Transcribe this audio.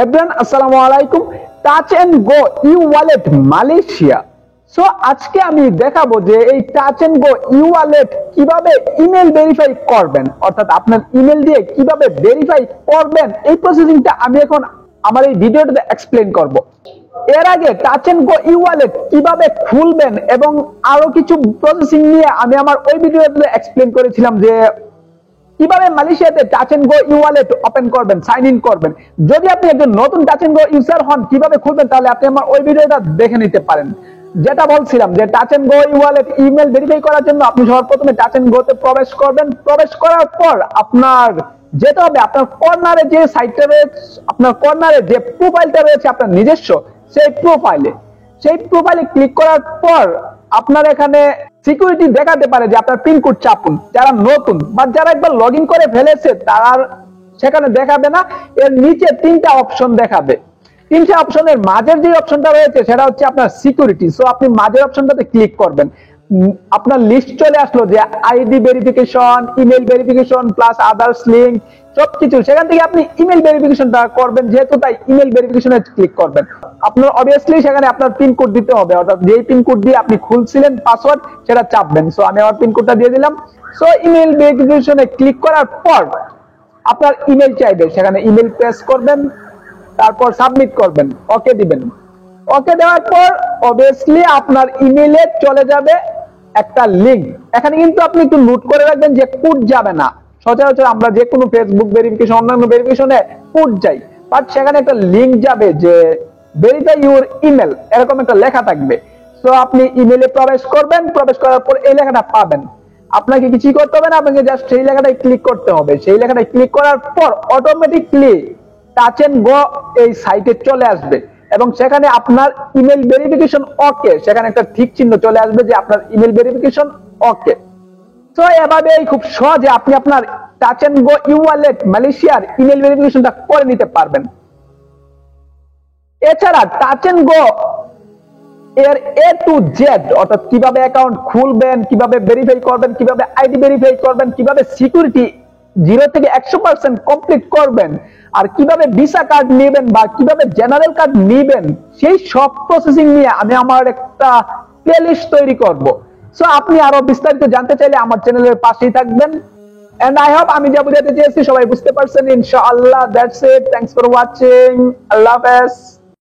Everyone আসসালামু আলাইকুম। Touch and go e wallet Malaysia. So আজকে আমি দেখাবো যে এই touch and go e wallet কিভাবে ইমেল ভেরিফাই করবেন, অর্থাৎ আপনার ইমেল দিয়ে কিভাবে ভেরিফাই করবেন এই প্রসেসিংটা আমি এখন আমার এই ভিডিওটাতে এক্সপ্লেইন করব। এর আগে touch and go e wallet কিভাবে খুলবেন এবং আরো কিছু প্রসেসিং নিয়ে আমি আমার ওই ভিডিওতে এক্সপ্লেইন করেছিলাম যে কিভাবে মালয়েশিয়াতে touch and go e wallet open করবেন, সাইন ইন করবেন। যদি আপনি একজন নতুন টাচ এন্ড গো ইউজার হন কিভাবে খুলবেন, তাহলে আপনি আমার ওই ভিডিওটা দেখে নিতে পারেন। যেটা বলছিলাম যে touch and go e wallet email verify করার জন্য আপনি সর্বপ্রথমে টাচ এন্ড গো তে প্রবেশ করবেন। প্রবেশ করার পর আপনার যেতে হবে আপনার কর্নারে যে সাইটটা রয়েছে, আপনার কর্নারে যে প্রোফাইলটা রয়েছে আপনার নিজস্ব, সেই প্রোফাইলে ক্লিক করার পর আপনার এখানে সিকিউরিটি দেখাতে পারে যে আপনার পিন কোড চাপুন। যারা নতুন বা যারা একবার লগ ইন করে ফেলেছে তারা সেখানে দেখাবে না, এর নিচে তিনটা অপশন দেখাবে। তিনটা অপশনের মাঝের যে অপশনটা রয়েছে সেটা হচ্ছে আপনার সিকিউরিটি। সো আপনি মাঝের অপশনটাতে ক্লিক করবেন। আপনার লিস্ট চলে আসলো যে ID verification, email verification plus others link সবকিছু। সেখান থেকে আপনি ইমেল ভেরিফিকেশনটা করবেন, যেহেতু তাই ইমেল ভেরিফিকেশনে ক্লিক করবেন। আপনার অবভিয়াসলি সেখানে আপনার পিন কোড দিতে হবে, অর্থাৎ যেই পিন কোড দিয়ে আপনি খুলছিলেন পাসওয়ার্ড সেটা চাপবেন। সো আমি আমার পিন কোডটা দিয়ে দিলাম। সো ইমেল ভেরিফিকেশনে ক্লিক করার পর আপনার ইমেল চাইবে, সেখানে ইমেল প্রেস করবেন, তারপর সাবমিট করবেন, ওকে দিবেন। ওকে দেওয়ার পর অবভিয়াসলি আপনার ইমেইলে চলে যাবে একটা লিংক। এখানে কিন্তু আপনি একটু নোট করে রাখবেন যে কোড যাবে না। সচরাচর আমরা যে কোনো ফেসবুক ভেরিফিকেশন, অন্যান্য ভেরিফিকেশনে কোড যাই, বাট সেখানে একটা লিংক যাবে যে ভেরিফাই ইউর ইমেল, এরকম একটা লেখা থাকবে। সো আপনি ইমেইলে প্রবেশ করবেন, প্রবেশ করার পর এই লেখাটা পাবেন। আপনাকে কিছু করতে হবে না, আপনাকে জাস্ট সেই লেখাটায় ক্লিক করতে হবে। সেই লেখাটায় ক্লিক করার পর অটোমেটিকলি টাচ এন্ড গো এই সাইটে চলে আসবে এবং সেখানে আপনার ইমেল ভেরিফিকেশন ওকে, সেখানে একটা ঠিক চিহ্ন চলে আসবে যে আপনার ইমেল ভেরিফিকেশন ওকে। তো এভাবে খুব সহজে আপনি আপনার touch and go e wallet মালয়েশিয়ার ইমেল ভেরিফিকেশনটা করে নিতে পারবেন। এছাড়া টাচ এন্ড গো এর এ টু জেড, অর্থাৎ কিভাবে অ্যাকাউন্ট খুলবেন, কিভাবে ভেরিফাই করবেন, কিভাবে আইডি ভেরিফাই করবেন, কিভাবে সিকিউরিটি 0 থেকে 100% কমপ্লিট করবেন, আর কিভাবে ভিসা কার্ড নেবেন বা কিভাবে জেনারেল কার্ড নেবেন, সেই সব প্রসেসিং নিয়ে আমি আমার একটা প্লেলিস্ট তৈরি করব। সো আপনি আরো বিস্তারিত জানতে চাইলে আমার চ্যানেলের পাশেই থাকবেন। এন্ড আই হোপ আমি যা বুঝাতে চেয়েছি সবাই বুঝতে পারছেন ইনশাআল্লাহ। That's it, thanks for watching, আল্লাহ হাফেজ।